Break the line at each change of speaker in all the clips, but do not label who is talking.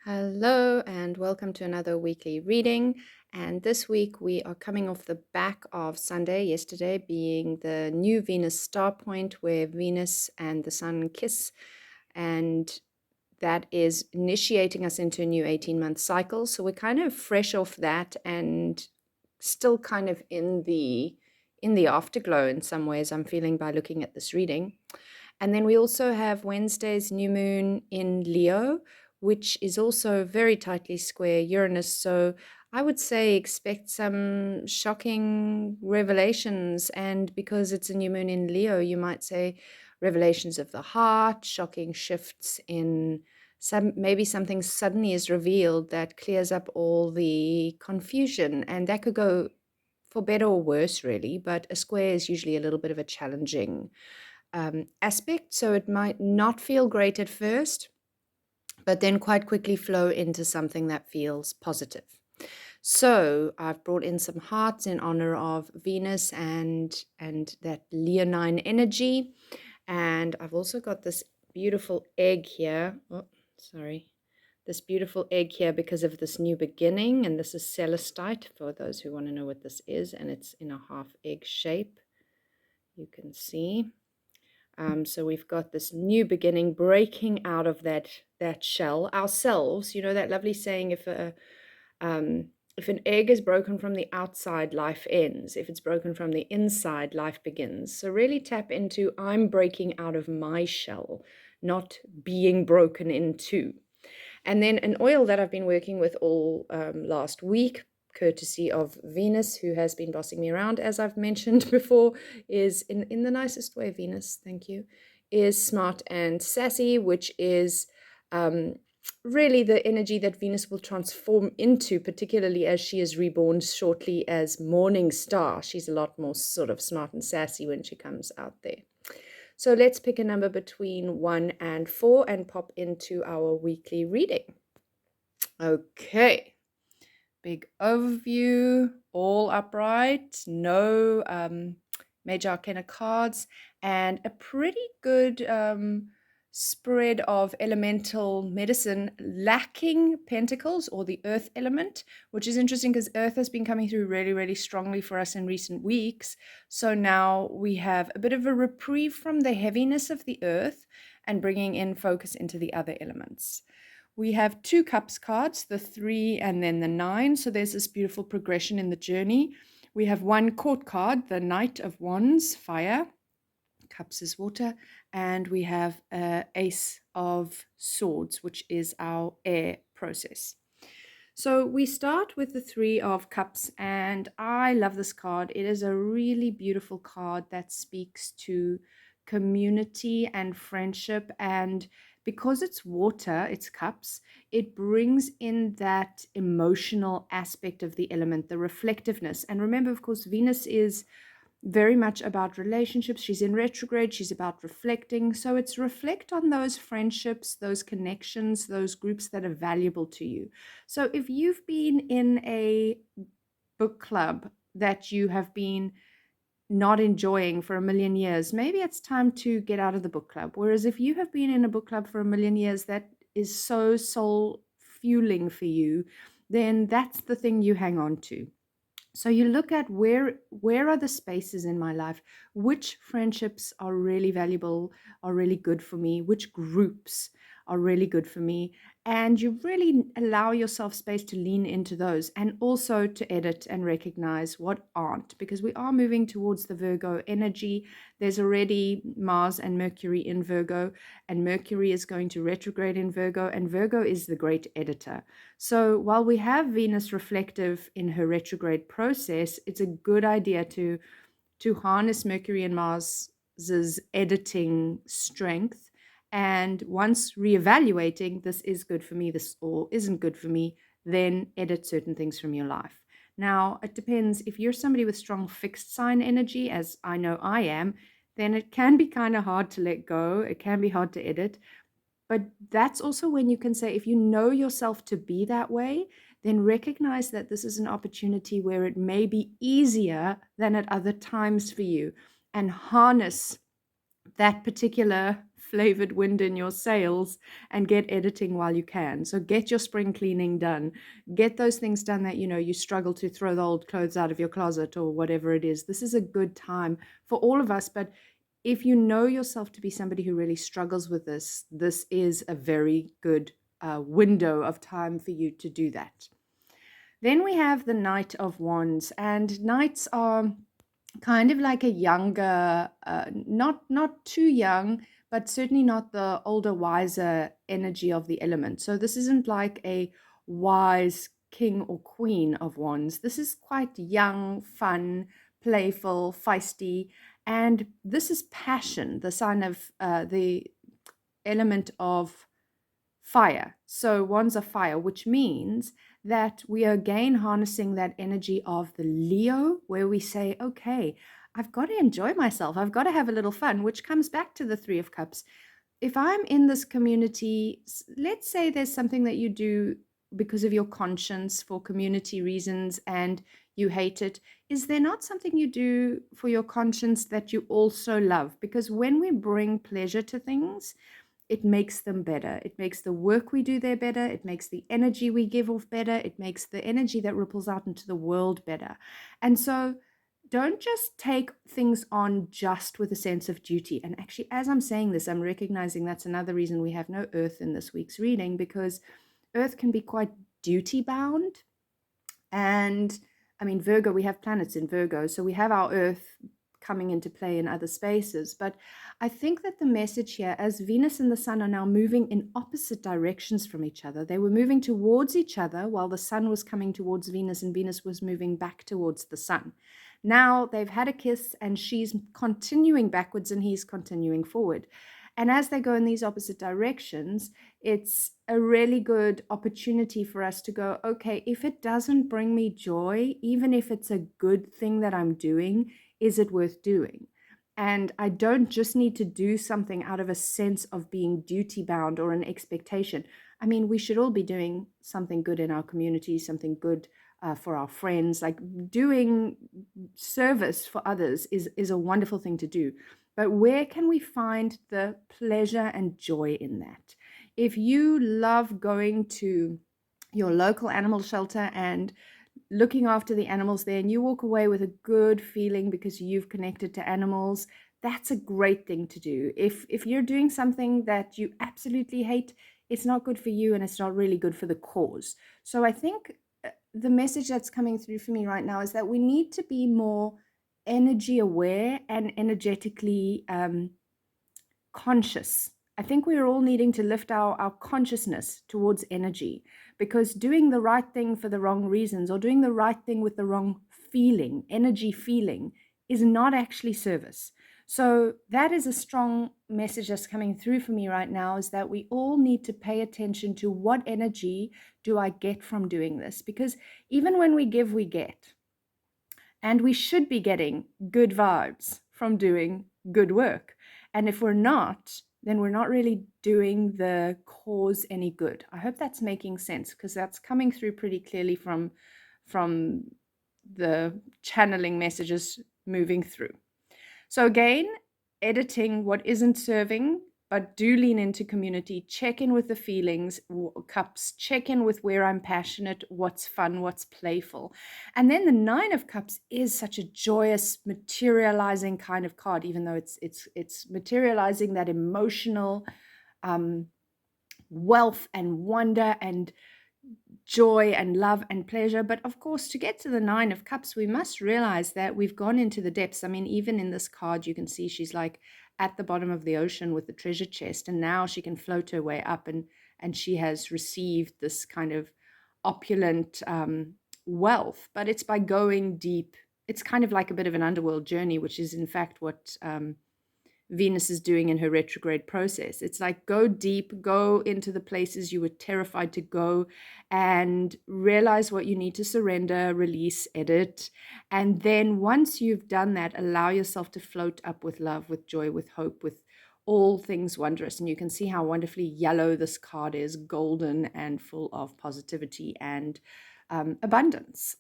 Hello, and welcome to another weekly reading. And this week we are coming off the back of Sunday, yesterday being the new Venus star point where Venus and the Sun kiss. And that is initiating us into a new 18-month cycle. So we're kind of fresh off that and still kind of in the afterglow in some ways, I'm feeling, by looking at this reading. And then we also have Wednesday's new moon in Leo, which is also very tightly square Uranus. So I would say expect some shocking revelations. And because it's a new moon in Leo, you might say revelations of the heart, shocking shifts in maybe something suddenly is revealed that clears up all the confusion. And that could go for better or worse, really. But a square is usually a little bit of a challenging aspect. So it might not feel great at first, but then quite quickly flow into something that feels positive. So I've brought in some hearts in honor of Venus and that leonine energy. And I've also got this beautiful egg here. Oh, sorry. This beautiful egg here because of this new beginning. And this is celestite, for those who want to know what this is. And it's in a half egg shape. You can see. So we've got this new beginning, breaking out of that shell ourselves. You know that lovely saying, if an egg is broken from the outside, life ends. If it's broken from the inside, life begins. So really tap into, I'm breaking out of my shell, not being broken into. And then an oil that I've been working with all last week, courtesy of Venus, who has been bossing me around, as I've mentioned before, is in the nicest way, Venus, thank you, is smart and sassy, which is really the energy that Venus will transform into, particularly as she is reborn shortly as Morning Star. She's a lot more sort of smart and sassy when she comes out there. So let's pick a number between 1 and 4 and pop into our weekly reading. Okay. Big overview, all upright, no major arcana cards, and a pretty good spread of elemental medicine, lacking pentacles or the earth element, which is interesting because earth has been coming through really, really strongly for us in recent weeks. So now we have a bit of a reprieve from the heaviness of the earth and bringing in focus into the other elements. We have 2 cups cards, the 3 and then the 9. So there's this beautiful progression in the journey. We have 1 court card, the Knight of Wands, fire. Cups is water. And we have Ace of Swords, which is our air process. So we start with the 3 of Cups, and I love this card. It is a really beautiful card that speaks to community and friendship, and because it's water, it's cups, it brings in that emotional aspect of the element, the reflectiveness. And remember, of course, Venus is very much about relationships. She's in retrograde. She's about reflecting. So it's reflect on those friendships, those connections, those groups that are valuable to you. So if you've been in a book club that you have been not enjoying for a million years, maybe it's time to get out of the book club. Whereas if you have been in a book club for a million years that is so soul fueling for you, then that's the thing you hang on to. So you look at where are the spaces in my life, which friendships are really valuable, are really good for me, which groups are really good for me, and you really allow yourself space to lean into those, and also to edit and recognize what aren't, because we are moving towards the Virgo energy. There's already Mars and Mercury in Virgo, and Mercury is going to retrograde in Virgo, and Virgo is the great editor. So while we have Venus reflective in her retrograde process, it's a good idea to harness Mercury and Mars's editing strength. And once reevaluating, this is good for me, this or isn't good for me, then edit certain things from your life. Now, it depends. If you're somebody with strong fixed sign energy, as I know I am, then it can be kind of hard to let go. It can be hard to edit. But that's also when you can say, if you know yourself to be that way, then recognize that this is an opportunity where it may be easier than at other times for you, and harness that particular flavored wind in your sails and get editing while you can. So get your spring cleaning done. Get those things done that you struggle to throw the old clothes out of your closet or whatever it is. This is a good time for all of us, but if you know yourself to be somebody who really struggles with this is a very good window of time for you to do that. Then we have the Knight of Wands, and knights are kind of like a younger, not too young, but certainly not the older, wiser energy of the element. So this isn't like a wise king or queen of wands. This is quite young, fun, playful, feisty, and this is passion, the sign of the element of fire. So wands are fire, which means that we are again harnessing that energy of the Leo, where we say, okay, I've got to enjoy myself. I've got to have a little fun, which comes back to the Three of Cups. If I'm in this community, let's say there's something that you do because of your conscience for community reasons and you hate it. Is there not something you do for your conscience that you also love? Because when we bring pleasure to things, it makes them better. It makes the work we do there better. It makes the energy we give off better. It makes the energy that ripples out into the world better. And so don't just take things on just with a sense of duty. And actually, as I'm saying this, I'm recognizing that's another reason we have no Earth in this week's reading, because Earth can be quite duty bound. And I mean, Virgo, we have planets in Virgo, so we have our Earth coming into play in other spaces. But I think that the message here, as Venus and the Sun are now moving in opposite directions from each other, they were moving towards each other while the Sun was coming towards Venus and Venus was moving back towards the Sun. Now they've had a kiss and she's continuing backwards and he's continuing forward. And as they go in these opposite directions, it's a really good opportunity for us to go, okay, if it doesn't bring me joy, even if it's a good thing that I'm doing, is it worth doing? And I don't just need to do something out of a sense of being duty bound or an expectation. I mean, we should all be doing something good in our community, something good for our friends. Like doing service for others is a wonderful thing to do. But where can we find the pleasure and joy in that? If you love going to your local animal shelter and looking after the animals there, and you walk away with a good feeling because you've connected to animals, that's a great thing to do. If you're doing something that you absolutely hate, it's not good for you and it's not really good for the cause. So I think the message that's coming through for me right now is that we need to be more energy aware and energetically conscious. I think we're all needing to lift our consciousness towards energy, because doing the right thing for the wrong reasons or doing the right thing with the wrong feeling, energy feeling, is not actually service. So that is a strong message that's coming through for me right now, is that we all need to pay attention to what energy do I get from doing this? Because even when we give, we get. And we should be getting good vibes from doing good work. And if we're not, then we're not really doing the cause any good. I hope that's making sense, because that's coming through pretty clearly from the channeling messages moving through. So again, editing what isn't serving, but do lean into community, check in with the feelings, cups, check in with where I'm passionate, what's fun, what's playful. And then the Nine of Cups is such a joyous, materializing kind of card, even though it's materializing that emotional wealth and wonder and joy and love and pleasure. But of course, to get to the Nine of Cups, we must realize that we've gone into the depths. I mean, even in this card, you can see she's like at the bottom of the ocean with the treasure chest, and now she can float her way up, and she has received this kind of opulent wealth. But it's by going deep. It's kind of like a bit of an underworld journey, which is in fact what Venus is doing in her retrograde process. It's like go deep, go into the places you were terrified to go, and realize what you need to surrender, release, edit. And then once you've done that, allow yourself to float up with love, with joy, with hope, with all things wondrous. And you can see how wonderfully yellow this card is, golden and full of positivity and abundance.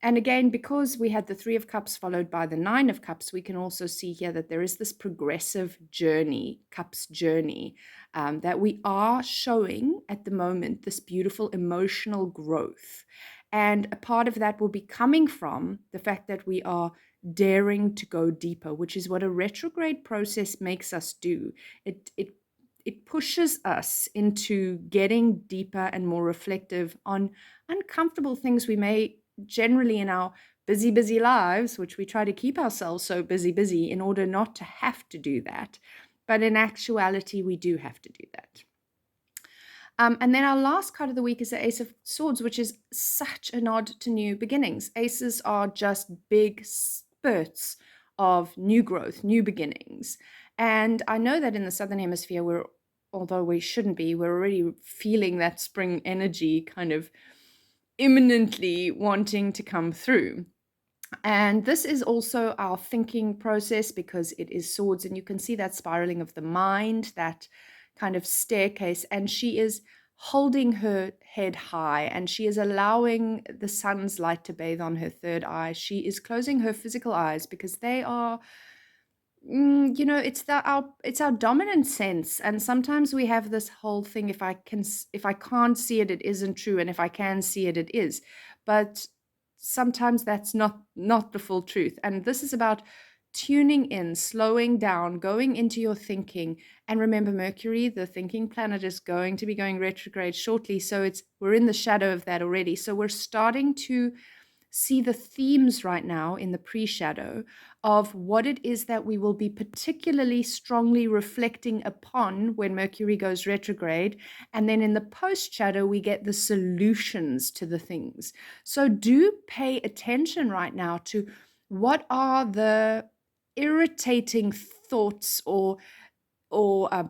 And again, because we had the Three of Cups followed by the Nine of Cups, we can also see here that there is this progressive journey, Cups journey, that we are showing at the moment, this beautiful emotional growth. And a part of that will be coming from the fact that we are daring to go deeper, which is what a retrograde process makes us do. It pushes us into getting deeper and more reflective on uncomfortable things we may generally in our busy lives, which we try to keep ourselves so busy in order not to have to do that. But in actuality, we do have to do that. And then our last card of the week is the Ace of Swords, which is such a nod to new beginnings. Aces are just big spurts of new growth, new beginnings. And I know that in the Southern Hemisphere, although we shouldn't be, we're already feeling that spring energy kind of imminently wanting to come through. And this is also our thinking process because it is swords, and you can see that spiraling of the mind, that kind of staircase, and she is holding her head high and she is allowing the sun's light to bathe on her third eye. She is closing her physical eyes because they are it's our dominant sense, and sometimes we have this whole thing, if I can't see it, it isn't true, and if I can see it, it is. But sometimes that's not the full truth, and this is about tuning in, slowing down, going into your thinking. And remember, Mercury, the thinking planet, is going to be going retrograde shortly, so we're in the shadow of that already. So we're starting to see the themes right now in the pre-shadow of what it is that we will be particularly strongly reflecting upon when Mercury goes retrograde. And then in the post-shadow, we get the solutions to the things. So do pay attention right now to what are the irritating thoughts or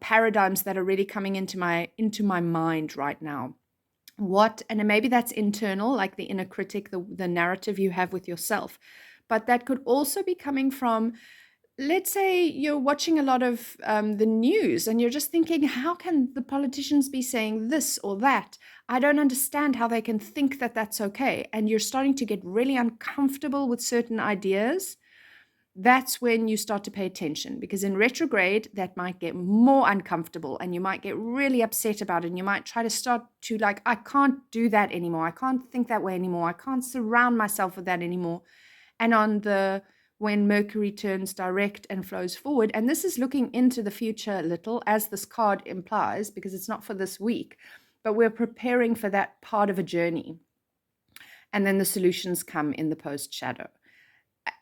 paradigms that are really coming into my mind right now. And maybe that's internal, like the inner critic, the narrative you have with yourself, but that could also be coming from, let's say you're watching a lot of the news and you're just thinking, how can the politicians be saying this or that? I don't understand how they can think that that's okay. And you're starting to get really uncomfortable with certain ideas. That's when you start to pay attention, because in retrograde, that might get more uncomfortable and you might get really upset about it. And you might try to start to I can't do that anymore. I can't think that way anymore. I can't surround myself with that anymore. And when Mercury turns direct and flows forward, and this is looking into the future a little, as this card implies, because it's not for this week, but we're preparing for that part of a journey. And then the solutions come in the post shadow.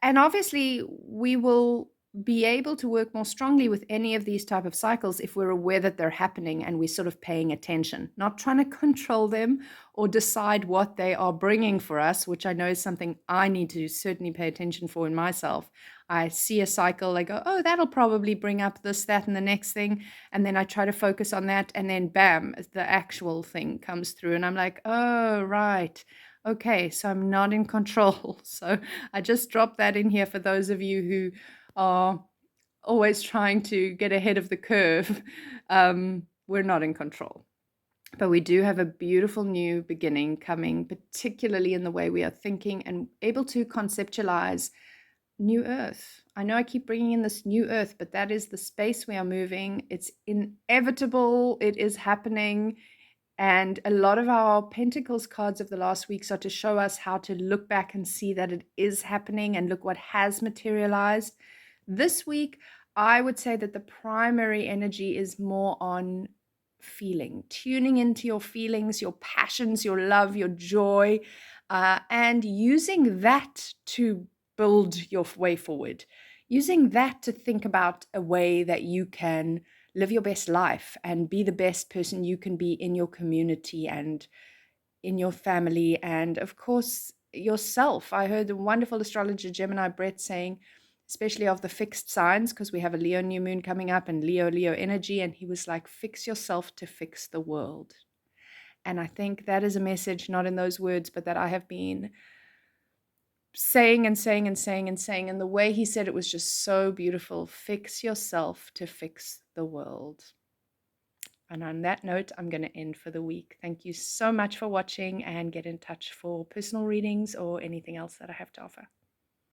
And obviously, we will be able to work more strongly with any of these type of cycles if we're aware that they're happening and we're sort of paying attention, not trying to control them or decide what they are bringing for us, which I know is something I need to certainly pay attention for in myself. I see a cycle, I go, oh, that'll probably bring up this, that, and the next thing. And then I try to focus on that. And then bam, the actual thing comes through. And I'm like, oh, right. Okay, so I'm not in control. So I just dropped that in here for those of you who are always trying to get ahead of the curve. We're not in control. But we do have a beautiful new beginning coming, particularly in the way we are thinking and able to conceptualize new earth. I know I keep bringing in this new earth, but that is the space we are moving. It's inevitable. It is happening. And a lot of our Pentacles cards of the last weeks are to show us how to look back and see that it is happening and look what has materialized. This week, I would say that the primary energy is more on feeling, tuning into your feelings, your passions, your love, your joy, and using that to build your way forward. Using that to think about a way that you can live your best life and be the best person you can be in your community and in your family, and of course yourself. I heard the wonderful astrologer Gemini Brett saying, especially of the fixed signs, because we have a Leo new moon coming up and Leo energy, and he was like, fix yourself to fix the world. And I think that is a message, not in those words, but that I have been saying and saying and saying and saying, and the way he said it was just so beautiful. Fix yourself to fix the world. And on that note, I'm going to end for the week. Thank you so much for watching, and get in touch for personal readings or anything else that I have to offer.